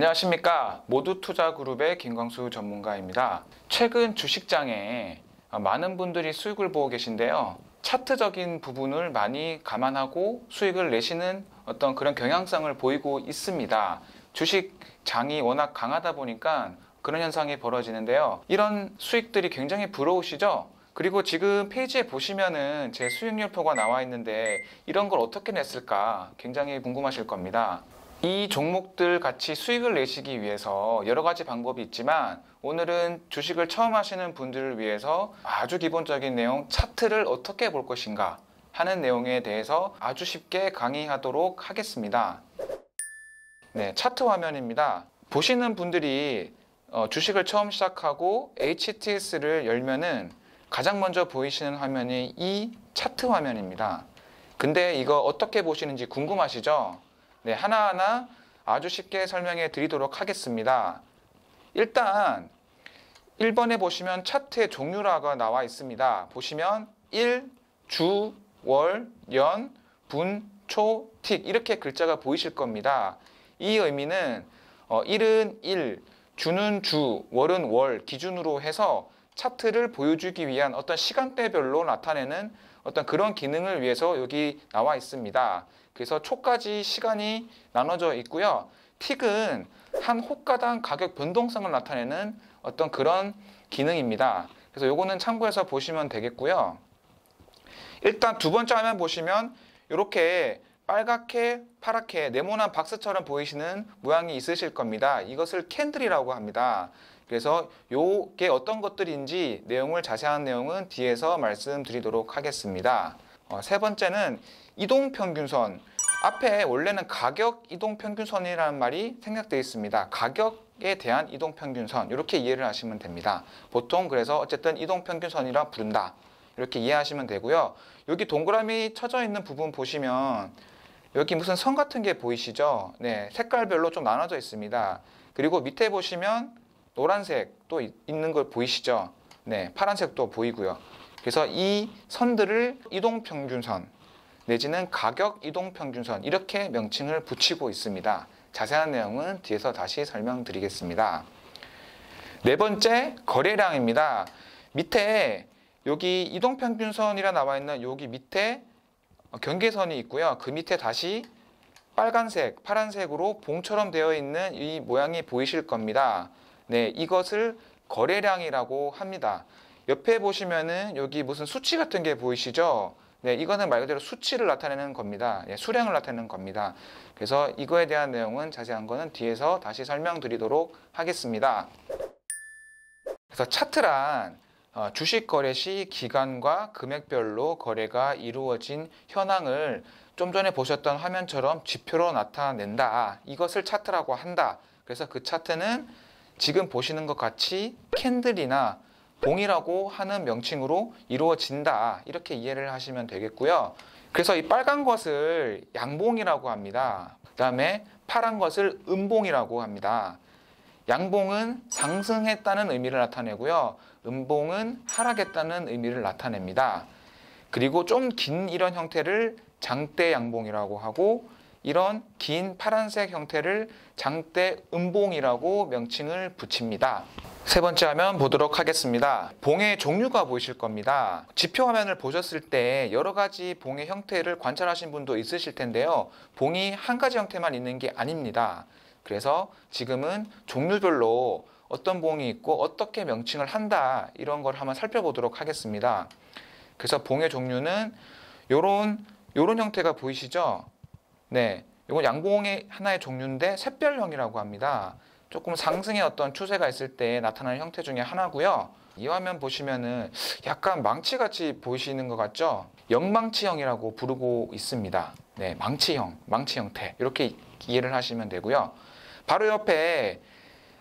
안녕하십니까. 모두투자그룹의 김광수 전문가입니다. 최근 주식장에 많은 분들이 수익을 보고 계신데요. 차트적인 부분을 많이 감안하고 수익을 내시는 어떤 그런 경향성을 보이고 있습니다. 주식장이 워낙 강하다 보니까 그런 현상이 벌어지는데요. 이런 수익들이 굉장히 부러우시죠? 그리고 지금 페이지에 보시면은 제 수익률표가 나와 있는데 이런 걸 어떻게 냈을까 굉장히 궁금하실 겁니다. 이 종목들 같이 수익을 내시기 위해서 여러 가지 방법이 있지만 오늘은 주식을 처음 하시는 분들을 위해서 아주 기본적인 내용, 차트를 어떻게 볼 것인가 하는 내용에 대해서 아주 쉽게 강의하도록 하겠습니다. 네, 차트 화면입니다. 보시는 분들이 주식을 처음 시작하고 HTS를 열면은 가장 먼저 보이시는 화면이 이 차트 화면입니다. 근데 이거 어떻게 보시는지 궁금하시죠? 네, 하나하나 아주 쉽게 설명해 드리도록 하겠습니다. 일단 1번에 보시면 차트의 종류라고 나와 있습니다. 보시면 1, 주, 월, 연, 분, 초, 틱 이렇게 글자가 보이실 겁니다. 이 의미는 1은 1, 주는 주, 월은 월 기준으로 해서 차트를 보여주기 위한 어떤 시간대별로 나타내는 어떤 그런 기능을 위해서 여기 나와 있습니다. 그래서 초까지 시간이 나눠져 있고요. 틱은 한 호가당 가격 변동성을 나타내는 어떤 그런 기능입니다. 그래서 요거는 참고해서 보시면 되겠고요. 일단 두 번째 화면 보시면 이렇게 빨갛게 파랗게 네모난 박스처럼 보이시는 모양이 있으실 겁니다. 이것을 캔들이라고 합니다. 그래서 요게 어떤 것들인지 내용을 자세한 내용은 뒤에서 말씀드리도록 하겠습니다. 세 번째는 이동평균선. 앞에 원래는 가격 이동평균선이라는 말이 생략되어 있습니다. 가격에 대한 이동평균선 이렇게 이해를 하시면 됩니다. 보통 그래서 어쨌든 이동평균선이라 부른다. 이렇게 이해하시면 되고요. 여기 동그라미 쳐져 있는 부분 보시면 여기 무슨 선 같은 게 보이시죠? 네, 색깔별로 좀 나눠져 있습니다. 그리고 밑에 보시면 노란색 또 있는 걸 보이시죠? 네, 파란색도 보이고요. 그래서 이 선들을 이동평균선 내지는 가격 이동평균선 이렇게 명칭을 붙이고 있습니다. 자세한 내용은 뒤에서 다시 설명드리겠습니다. 네 번째, 거래량입니다. 밑에 여기 이동평균선이라 나와 있는 여기 밑에 경계선이 있고요. 그 밑에 다시 빨간색, 파란색으로 봉처럼 되어 있는 이 모양이 보이실 겁니다. 네, 이것을 거래량이라고 합니다. 옆에 보시면은 여기 무슨 수치 같은 게 보이시죠? 네, 이거는 말 그대로 수치를 나타내는 겁니다. 예, 수량을 나타내는 겁니다. 그래서 이거에 대한 내용은 자세한 거는 뒤에서 다시 설명드리도록 하겠습니다. 그래서 차트란 주식 거래 시 기간과 금액별로 거래가 이루어진 현황을 좀 전에 보셨던 화면처럼 지표로 나타낸다. 이것을 차트라고 한다. 그래서 그 차트는 지금 보시는 것 같이 캔들이나 봉이라고 하는 명칭으로 이루어진다. 이렇게 이해를 하시면 되겠고요. 그래서 이 빨간 것을 양봉이라고 합니다. 그 다음에 파란 것을 음봉이라고 합니다. 양봉은 상승했다는 의미를 나타내고요. 음봉은 하락했다는 의미를 나타냅니다. 그리고 좀 긴 이런 형태를 장대 양봉이라고 하고 이런 긴 파란색 형태를 장대 음봉이라고 명칭을 붙입니다. 세 번째 화면 보도록 하겠습니다. 봉의 종류가 보이실 겁니다. 지표 화면을 보셨을 때 여러 가지 봉의 형태를 관찰하신 분도 있으실 텐데요. 봉이 한 가지 형태만 있는 게 아닙니다. 그래서 지금은 종류별로 어떤 봉이 있고 어떻게 명칭을 한다 이런 걸 한번 살펴보도록 하겠습니다. 그래서 봉의 종류는 요런 형태가 보이시죠? 네, 이건 양봉의 하나의 종류인데 샛별형이라고 합니다. 조금 상승의 어떤 추세가 있을 때 나타나는 형태 중에 하나고요. 이 화면 보시면은 약간 망치같이 보이시는 것 같죠? 영망치형이라고 부르고 있습니다. 네, 망치 형태 이렇게 이해를 하시면 되고요. 바로 옆에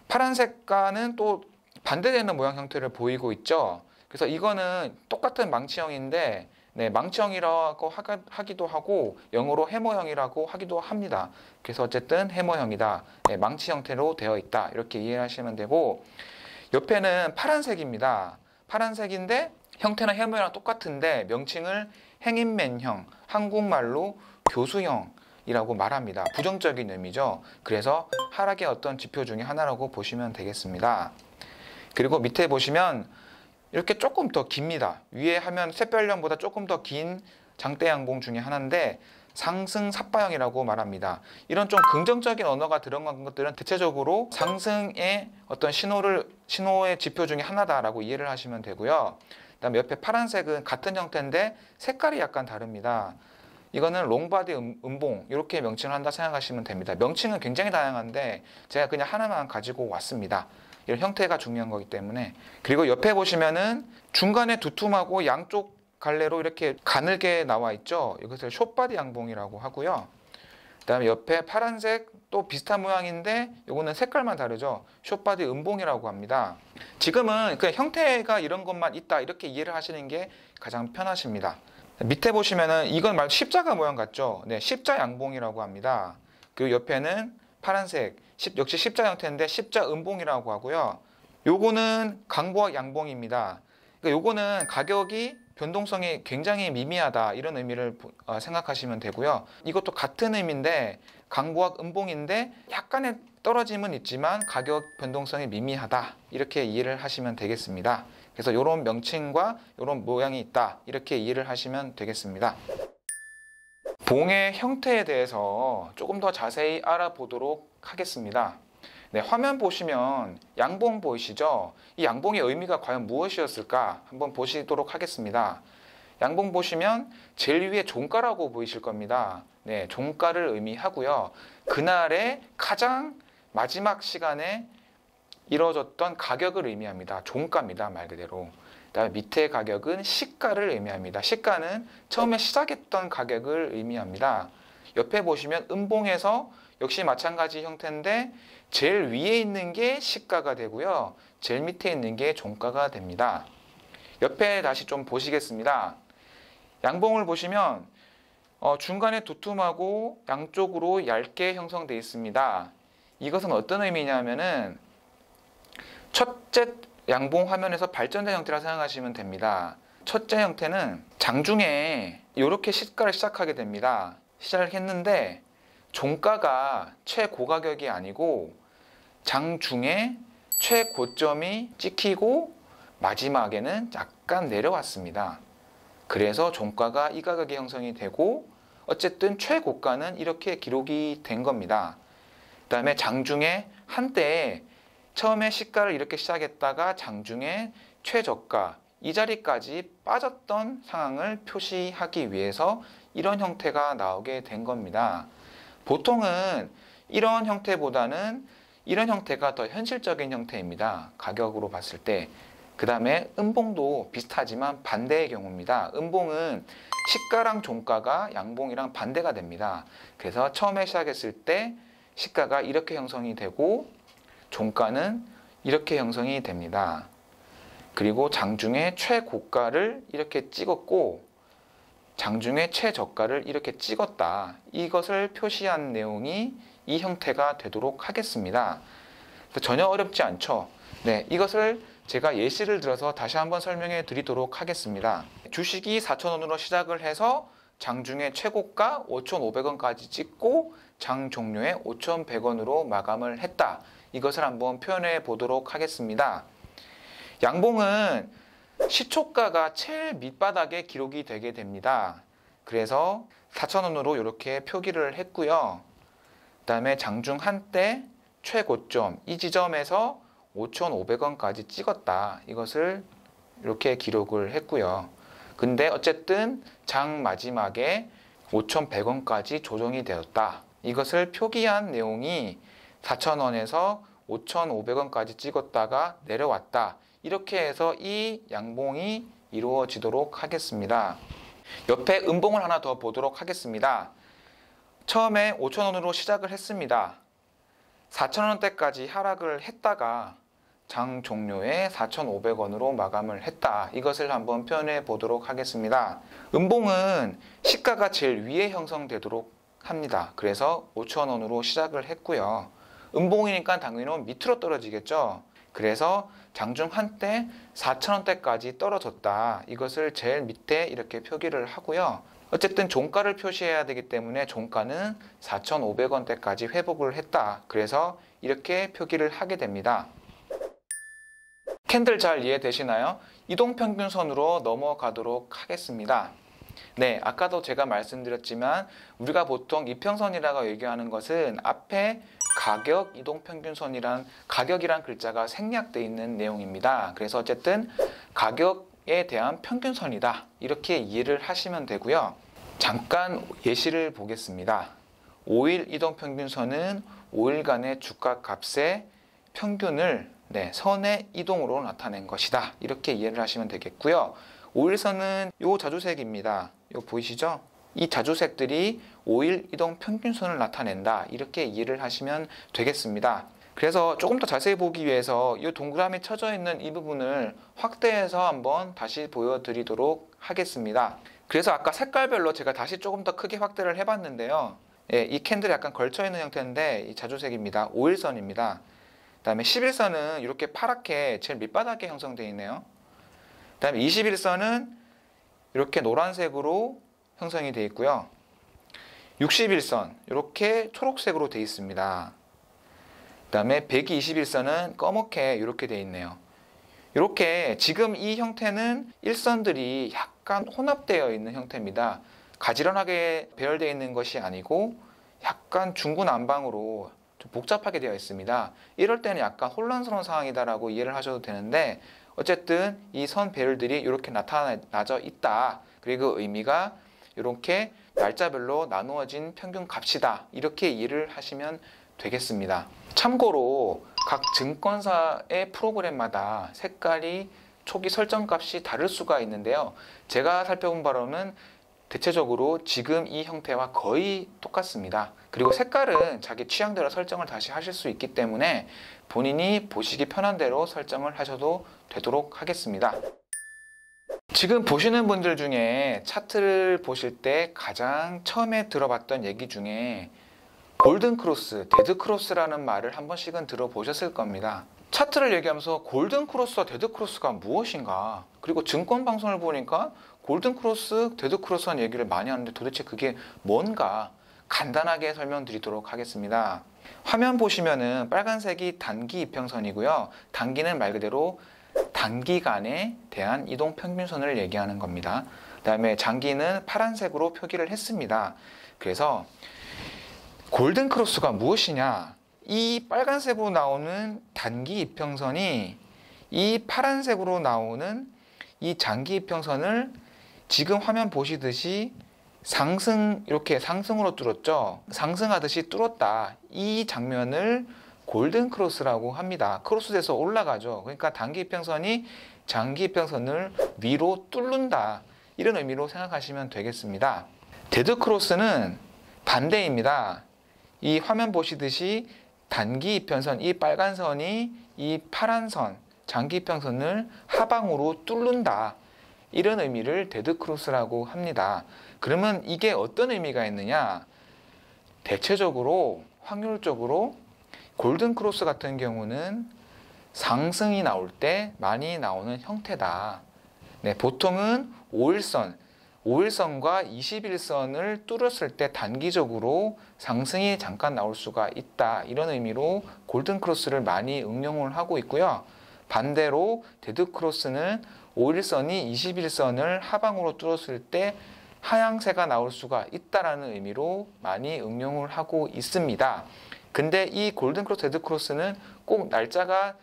파란 색과는 또 반대되는 모양 형태를 보이고 있죠. 그래서 이거는 똑같은 망치형인데 네, 망치형이라고 하기도 하고 영어로 해머형이라고 하기도 합니다. 그래서 어쨌든 해머형이다. 네, 망치 형태로 되어 있다. 이렇게 이해하시면 되고 옆에는 파란색입니다. 파란색인데 형태는 해머형이랑 똑같은데 명칭을 행인맨형, 한국말로 교수형 이라고 말합니다. 부정적인 의미죠. 그래서 하락의 어떤 지표 중에 하나라고 보시면 되겠습니다. 그리고 밑에 보시면 이렇게 조금 더 깁니다. 위에 하면 샛별년보다 조금 더 긴 장대 양봉 중에 하나인데 상승 삿바형이라고 말합니다. 이런 좀 긍정적인 언어가 들어간 것들은 대체적으로 상승의 어떤 신호의 지표 중에 하나다라고 이해를 하시면 되고요. 그다음에 옆에 파란색은 같은 형태인데 색깔이 약간 다릅니다. 이거는 롱바디 음봉 이렇게 명칭을 한다 생각하시면 됩니다. 명칭은 굉장히 다양한데 제가 그냥 하나만 가지고 왔습니다. 이런 형태가 중요한 거기 때문에. 그리고 옆에 보시면은 중간에 두툼하고 양쪽 갈래로 이렇게 가늘게 나와 있죠. 이것을 숏바디 양봉이라고 하고요. 그다음에 옆에 파란색 또 비슷한 모양인데 이거는 색깔만 다르죠. 숏바디 음봉이라고 합니다. 지금은 그 형태가 이런 것만 있다 이렇게 이해를 하시는 게 가장 편하십니다. 밑에 보시면은 이건 말 십자가 모양 같죠. 네, 십자 양봉이라고 합니다. 그 옆에는 파란색 역시 십자 형태인데 십자 음봉이라고 하고요. 요거는 강보학 양봉입니다. 그러니까 요거는 가격이 변동성이 굉장히 미미하다 이런 의미를 생각하시면 되고요. 이것도 같은 의미인데 강보학 음봉인데 약간의 떨어짐은 있지만 가격 변동성이 미미하다 이렇게 이해를 하시면 되겠습니다. 그래서 이런 명칭과 이런 모양이 있다 이렇게 이해를 하시면 되겠습니다. 봉의 형태에 대해서 조금 더 자세히 알아보도록 하겠습니다. 네, 화면 보시면 양봉 보이시죠? 이 양봉의 의미가 과연 무엇이었을까 한번 보시도록 하겠습니다. 양봉 보시면 제일 위에 종가라고 보이실 겁니다. 네, 종가를 의미하고요. 그날의 가장 마지막 시간에 이루어졌던 가격을 의미합니다. 종가입니다, 말 그대로. 그다음에 밑에 가격은 시가를 의미합니다. 시가는 처음에 시작했던 가격을 의미합니다. 옆에 보시면 음봉에서 역시 마찬가지 형태인데 제일 위에 있는 게 시가가 되고요. 제일 밑에 있는 게 종가가 됩니다. 옆에 다시 좀 보시겠습니다. 양봉을 보시면 중간에 두툼하고 양쪽으로 얇게 형성되어 있습니다. 이것은 어떤 의미냐면은 첫째 양봉 화면에서 발전된 형태라 생각하시면 됩니다. 첫째 형태는 장중에 이렇게 시가를 시작하게 됩니다. 시작을 했는데 종가가 최고가격이 아니고 장중에 최고점이 찍히고 마지막에는 약간 내려왔습니다. 그래서 종가가 이 가격이 형성이 되고 어쨌든 최고가는 이렇게 기록이 된 겁니다. 그 다음에 장중에 한때 처음에 시가를 이렇게 시작했다가 장중에 최저가 이 자리까지 빠졌던 상황을 표시하기 위해서 이런 형태가 나오게 된 겁니다. 보통은 이런 형태보다는 이런 형태가 더 현실적인 형태입니다. 가격으로 봤을 때. 그 다음에 음봉도 비슷하지만 반대의 경우입니다. 음봉은 시가랑 종가가 양봉이랑 반대가 됩니다. 그래서 처음에 시작했을 때 시가가 이렇게 형성이 되고 종가는 이렇게 형성이 됩니다. 그리고 장중에 최고가를 이렇게 찍었고 장중에 최저가를 이렇게 찍었다. 이것을 표시한 내용이 이 형태가 되도록 하겠습니다. 전혀 어렵지 않죠. 네, 이것을 제가 예시를 들어서 다시 한번 설명해 드리도록 하겠습니다. 주식이 4,000원으로 시작을 해서 장중에 최고가 5,500원까지 찍고 장 종료에 5,100원으로 마감을 했다. 이것을 한번 표현해 보도록 하겠습니다. 양봉은 시초가가 제일 밑바닥에 기록이 되게 됩니다. 그래서 4,000원으로 이렇게 표기를 했고요. 그 다음에 장중 한때 최고점 이 지점에서 5,500원까지 찍었다. 이것을 이렇게 기록을 했고요. 근데 어쨌든 장 마지막에 5,100원까지 조정이 되었다. 이것을 표기한 내용이 4,000원에서 5,500원까지 찍었다가 내려왔다. 이렇게 해서 이 양봉이 이루어지도록 하겠습니다. 옆에 음봉을 하나 더 보도록 하겠습니다. 처음에 5,000원으로 시작을 했습니다. 4,000원대까지 하락을 했다가 장 종료에 4,500원으로 마감을 했다. 이것을 한번 표현해 보도록 하겠습니다. 음봉은 시가가 제일 위에 형성되도록 합니다. 그래서 5,000원으로 시작을 했고요. 음봉이니까 당연히 밑으로 떨어지겠죠. 그래서 장중 한때 4,000원대까지 떨어졌다. 이것을 제일 밑에 이렇게 표기를 하고요. 어쨌든 종가를 표시해야 되기 때문에 종가는 4,500원대까지 회복을 했다. 그래서 이렇게 표기를 하게 됩니다. 캔들 잘 이해되시나요? 이동평균선으로 넘어가도록 하겠습니다. 네, 아까도 제가 말씀드렸지만 우리가 보통 이평선이라고 얘기하는 것은 앞에 가격 이동평균선이란 가격이란 글자가 생략되어 있는 내용입니다. 그래서 어쨌든 가격에 대한 평균선이다. 이렇게 이해를 하시면 되고요. 잠깐 예시를 보겠습니다. 5일 이동평균선은 5일간의 주가 값의 평균을 선의 이동으로 나타낸 것이다. 이렇게 이해를 하시면 되겠고요. 5일선은 요 자주색입니다. 요 보이시죠? 이 자주색들이 5일 이동 평균선을 나타낸다. 이렇게 이해를 하시면 되겠습니다. 그래서 조금 더 자세히 보기 위해서 이 동그라미 쳐져 있는 이 부분을 확대해서 한번 다시 보여드리도록 하겠습니다. 그래서 아까 색깔별로 제가 다시 조금 더 크게 확대를 해봤는데요. 이 캔들이 약간 걸쳐있는 형태인데 이 자주색입니다. 5일선입니다. 그 다음에 10일선은 이렇게 파랗게 제일 밑바닥에 형성되어 있네요. 그 다음에 21선은 이렇게 노란색으로 형성이 되어 있고요. 61선 이렇게 초록색으로 되어 있습니다. 그 다음에 121선은 검게 이렇게 되어 있네요. 이렇게 지금 이 형태는 일선들이 약간 혼합되어 있는 형태입니다. 가지런하게 배열되어 있는 것이 아니고 약간 중구난방으로 좀 복잡하게 되어 있습니다. 이럴 때는 약간 혼란스러운 상황이다라고 이해를 하셔도 되는데 어쨌든 이 선 배열들이 이렇게 나타나져 있다. 그리고 의미가 이렇게 날짜별로 나누어진 평균 값이다. 이렇게 이해를 하시면 되겠습니다. 참고로 각 증권사의 프로그램마다 색깔이 초기 설정값이 다를 수가 있는데요. 제가 살펴본 바로는 대체적으로 지금 이 형태와 거의 똑같습니다. 그리고 색깔은 자기 취향대로 설정을 다시 하실 수 있기 때문에 본인이 보시기 편한 대로 설정을 하셔도 되도록 하겠습니다. 지금 보시는 분들 중에 차트를 보실 때 가장 처음에 들어봤던 얘기 중에 골든크로스, 데드크로스라는 말을 한 번씩은 들어보셨을 겁니다. 차트를 얘기하면서 골든크로스와 데드크로스가 무엇인가? 그리고 증권방송을 보니까 골든크로스, 데드크로스라는 얘기를 많이 하는데 도대체 그게 뭔가 간단하게 설명드리도록 하겠습니다. 화면 보시면은 빨간색이 단기 이평선이고요. 단기는 말 그대로 단기간에 대한 이동평균선을 얘기하는 겁니다. 그 다음에 장기는 파란색으로 표기를 했습니다. 그래서 골든크로스가 무엇이냐? 이 빨간색으로 나오는 단기 이평선이 이 파란색으로 나오는 이 장기 이평선을 지금 화면 보시듯이 이렇게 상승으로 뚫었죠. 상승하듯이 뚫었다. 이 장면을 골든크로스라고 합니다. 크로스돼서 올라가죠. 그러니까 단기 이평선이 장기 이평선을 위로 뚫는다. 이런 의미로 생각하시면 되겠습니다. 데드크로스는 반대입니다. 이 화면 보시듯이 단기 이평선, 이 빨간 선이 이 파란 선, 장기 이평선을 하방으로 뚫는다. 이런 의미를 데드크로스라고 합니다. 그러면 이게 어떤 의미가 있느냐? 대체적으로 확률적으로 골든크로스 같은 경우는 상승이 나올 때 많이 나오는 형태다. 보통은 5일선과 21선을 뚫었을 때 단기적으로 상승이 잠깐 나올 수가 있다. 이런 의미로 골든크로스를 많이 응용을 하고 있고요. 반대로 데드크로스는 5일선이 21선을 하방으로 뚫었을 때 하향세가 나올 수가 있다라는 의미로 많이 응용을 하고 있습니다. 근데 이 골든크로스, 데드크로스는 꼭 날짜가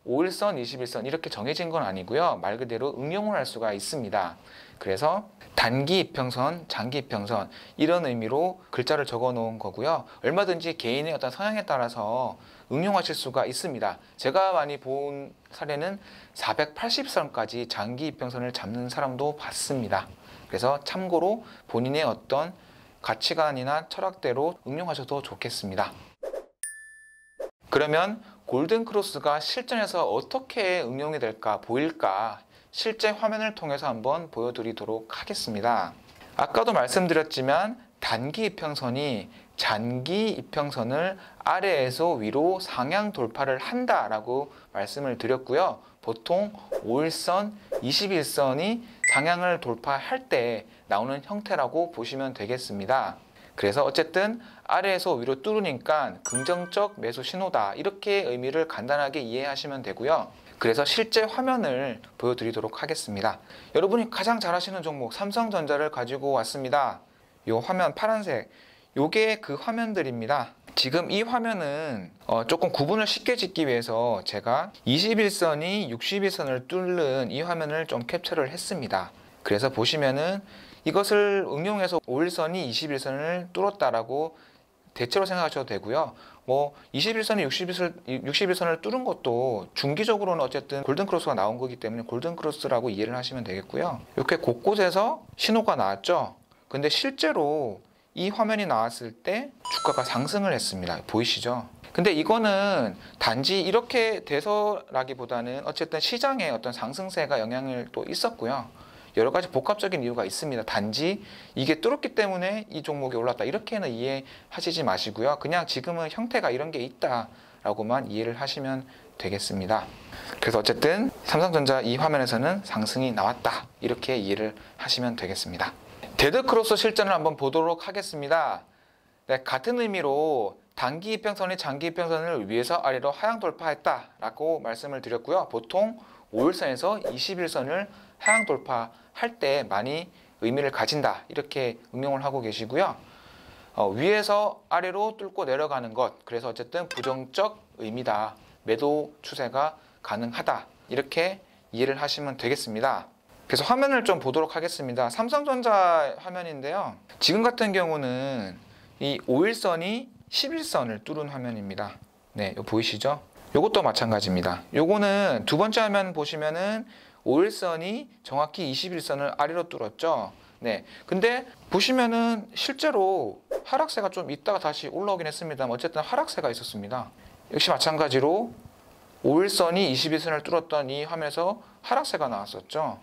5일선, 21선 이렇게 정해진 건 아니고요. 말 그대로 응용을 할 수가 있습니다. 그래서 단기 이평선, 장기 이평선 이런 의미로 글자를 적어 놓은 거고요. 얼마든지 개인의 어떤 성향에 따라서 응용하실 수가 있습니다. 제가 많이 본 사례는 480선까지 장기 이평선을 잡는 사람도 봤습니다. 그래서 참고로 본인의 어떤 가치관이나 철학대로 응용하셔도 좋겠습니다. 그러면 골든크로스가 실전에서 어떻게 응용이 될까, 보일까 실제 화면을 통해서 한번 보여드리도록 하겠습니다. 아까도 말씀드렸지만 단기 이평선이 장기 이평선을 아래에서 위로 상향 돌파를 한다라고 말씀을 드렸고요. 보통 5일선, 21선이 상향을 돌파할 때 나오는 형태라고 보시면 되겠습니다. 그래서 어쨌든 아래에서 위로 뚫으니까 긍정적 매수 신호다, 이렇게 의미를 간단하게 이해하시면 되고요. 그래서 실제 화면을 보여드리도록 하겠습니다. 여러분이 가장 잘 아시는 종목 삼성전자를 가지고 왔습니다. 이 화면 파란색, 요게 그 화면들입니다. 지금 이 화면은 조금 구분을 쉽게 짓기 위해서 제가 21선이 61선을 뚫는 이 화면을 좀 캡처를 했습니다. 그래서 보시면은 이것을 응용해서 5일선이 21선을 뚫었다라고 대체로 생각하셔도 되고요. 뭐 21선이 61선을 뚫은 것도 중기적으로는 어쨌든 골든크로스가 나온 거기 때문에 골든크로스라고 이해를 하시면 되겠고요. 이렇게 곳곳에서 신호가 나왔죠. 근데 실제로 이 화면이 나왔을 때 주가가 상승을 했습니다. 보이시죠? 근데 이거는 단지 이렇게 돼서라기보다는 어쨌든 시장에 어떤 상승세가 영향을 또 있었고요. 여러 가지 복합적인 이유가 있습니다. 단지 이게 뚫었기 때문에 이 종목이 올랐다, 이렇게는 이해하시지 마시고요. 그냥 지금은 형태가 이런 게 있다라고만 이해를 하시면 되겠습니다. 그래서 어쨌든 삼성전자 이 화면에서는 상승이 나왔다, 이렇게 이해를 하시면 되겠습니다. 데드크로스 실전을 한번 보도록 하겠습니다. 네, 같은 의미로 단기 이평선이 장기 이평선을 위에서 아래로 하향 돌파했다라고 말씀을 드렸고요. 보통 5일선에서 21선을 하향 돌파할 때 많이 의미를 가진다, 이렇게 응용을 하고 계시고요. 위에서 아래로 뚫고 내려가는 것, 그래서 어쨌든 부정적 의미다, 매도 추세가 가능하다, 이렇게 이해를 하시면 되겠습니다. 그래서 화면을 좀 보도록 하겠습니다. 삼성전자 화면인데요. 지금 같은 경우는 이 5일선이 11선을 뚫은 화면입니다. 네, 이거 보이시죠? 요것도 마찬가지입니다. 요거는 두 번째 화면 보시면은 5일선이 정확히 21선을 아래로 뚫었죠. 네. 근데 보시면은 실제로 하락세가 좀 있다가 다시 올라오긴 했습니다만 어쨌든 하락세가 있었습니다. 역시 마찬가지로 5일선이 21선을 뚫었던 이 화면에서 하락세가 나왔었죠.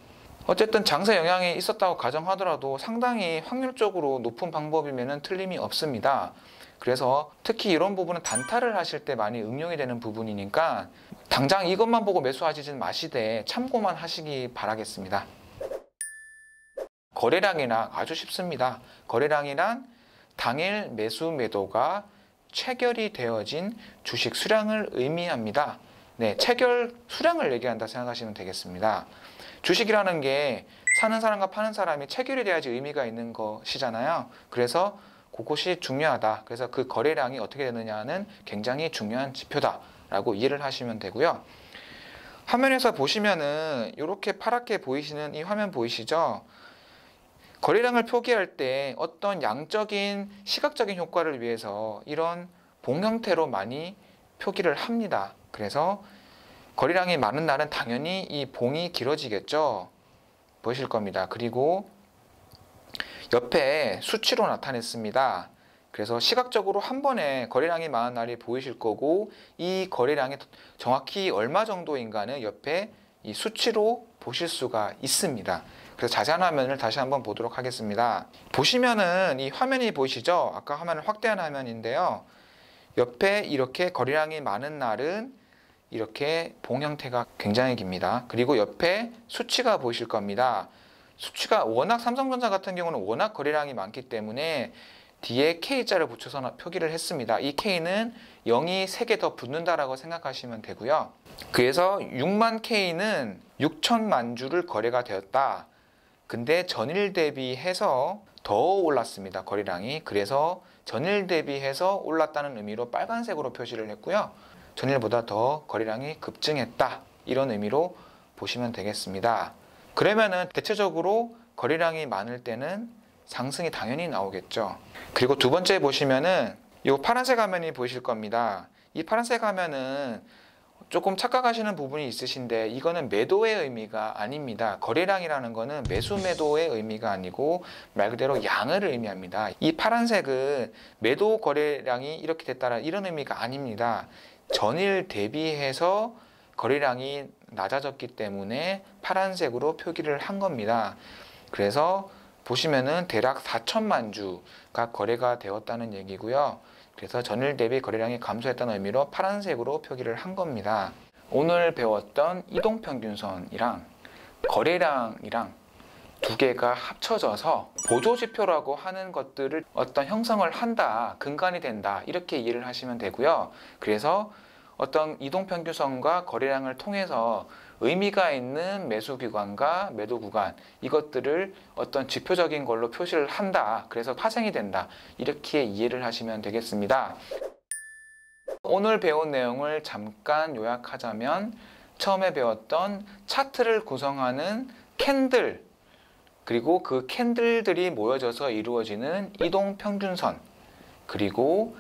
어쨌든 장세 영향이 있었다고 가정하더라도 상당히 확률적으로 높은 방법이면 틀림이 없습니다. 그래서 특히 이런 부분은 단타를 하실 때 많이 응용이 되는 부분이니까 당장 이것만 보고 매수하지는 마시되 참고만 하시기 바라겠습니다. 거래량이란 아주 쉽습니다. 거래량이란 당일 매수 매도가 체결이 되어진 주식 수량을 의미합니다. 네, 체결 수량을 얘기한다 생각하시면 되겠습니다. 주식이라는 게 사는 사람과 파는 사람이 체결이 돼야지 의미가 있는 것이잖아요. 그래서 그것이 중요하다. 그래서 그 거래량이 어떻게 되느냐는 굉장히 중요한 지표다라고 이해를 하시면 되고요. 화면에서 보시면은 이렇게 파랗게 보이시는 이 화면 보이시죠? 거래량을 표기할 때 어떤 양적인 시각적인 효과를 위해서 이런 봉 형태로 많이 표기를 합니다. 그래서 거래량이 많은 날은 당연히 이 봉이 길어지겠죠. 보이실 겁니다. 그리고 옆에 수치로 나타냈습니다. 그래서 시각적으로 한 번에 거래량이 많은 날이 보이실 거고 이 거래량이 정확히 얼마 정도인가는 옆에 이 수치로 보실 수가 있습니다. 그래서 자세한 화면을 다시 한번 보도록 하겠습니다. 보시면은 이 화면이 보이시죠? 아까 화면을 확대한 화면인데요. 옆에 이렇게 거래량이 많은 날은 이렇게 봉 형태가 굉장히 깁니다. 그리고 옆에 수치가 보이실 겁니다. 수치가 워낙 삼성전자 같은 경우는 워낙 거래량이 많기 때문에 뒤에 K자를 붙여서 표기를 했습니다. 이 K는 0이 3개 더 붙는다라고 생각하시면 되고요. 그래서 6만 K는 6천만 주를 거래가 되었다. 근데 전일 대비해서 더 올랐습니다. 거래량이. 그래서 전일 대비해서 올랐다는 의미로 빨간색으로 표시를 했고요. 전일보다 더 거래량이 급증했다, 이런 의미로 보시면 되겠습니다. 그러면은 대체적으로 거래량이 많을 때는 상승이 당연히 나오겠죠. 그리고 두 번째 보시면은 이 파란색 화면이 보이실 겁니다. 이 파란색 화면은 조금 착각하시는 부분이 있으신데 이거는 매도의 의미가 아닙니다. 거래량이라는 거는 매수 매도의 의미가 아니고 말 그대로 양을 의미합니다. 이 파란색은 매도 거래량이 이렇게 됐다는 이런 의미가 아닙니다. 전일 대비해서 거래량이 낮아졌기 때문에 파란색으로 표기를 한 겁니다. 그래서 보시면은 대략 4천만 주가 거래가 되었다는 얘기고요. 그래서 전일 대비 거래량이 감소했다는 의미로 파란색으로 표기를 한 겁니다. 오늘 배웠던 이동평균선이랑 거래량이랑 두 개가 합쳐져서 보조지표라고 하는 것들을 어떤 형성을 한다, 근간이 된다, 이렇게 이해를 하시면 되고요. 그래서 어떤 이동평균선과 거래량을 통해서 의미가 있는 매수 구간과 매도 구간, 이것들을 어떤 지표적인 걸로 표시를 한다, 그래서 파생이 된다, 이렇게 이해를 하시면 되겠습니다. 오늘 배운 내용을 잠깐 요약하자면 처음에 배웠던 차트를 구성하는 캔들, 그리고 그 캔들들이 모여져서 이루어지는 이동평균선, 그리고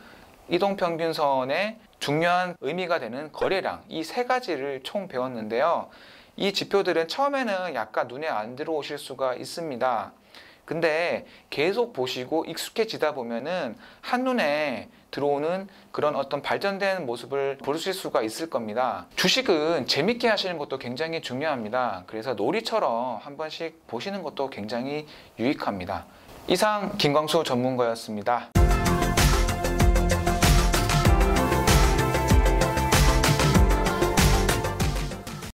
이동평균선의 중요한 의미가 되는 거래량, 이 세 가지를 총 배웠는데요. 이 지표들은 처음에는 약간 눈에 안 들어오실 수가 있습니다. 근데 계속 보시고 익숙해지다 보면은 한눈에 들어오는 그런 어떤 발전된 모습을 보실 수가 있을 겁니다. 주식은 재밌게 하시는 것도 굉장히 중요합니다. 그래서 놀이처럼 한 번씩 보시는 것도 굉장히 유익합니다. 이상 김광수 전문가였습니다.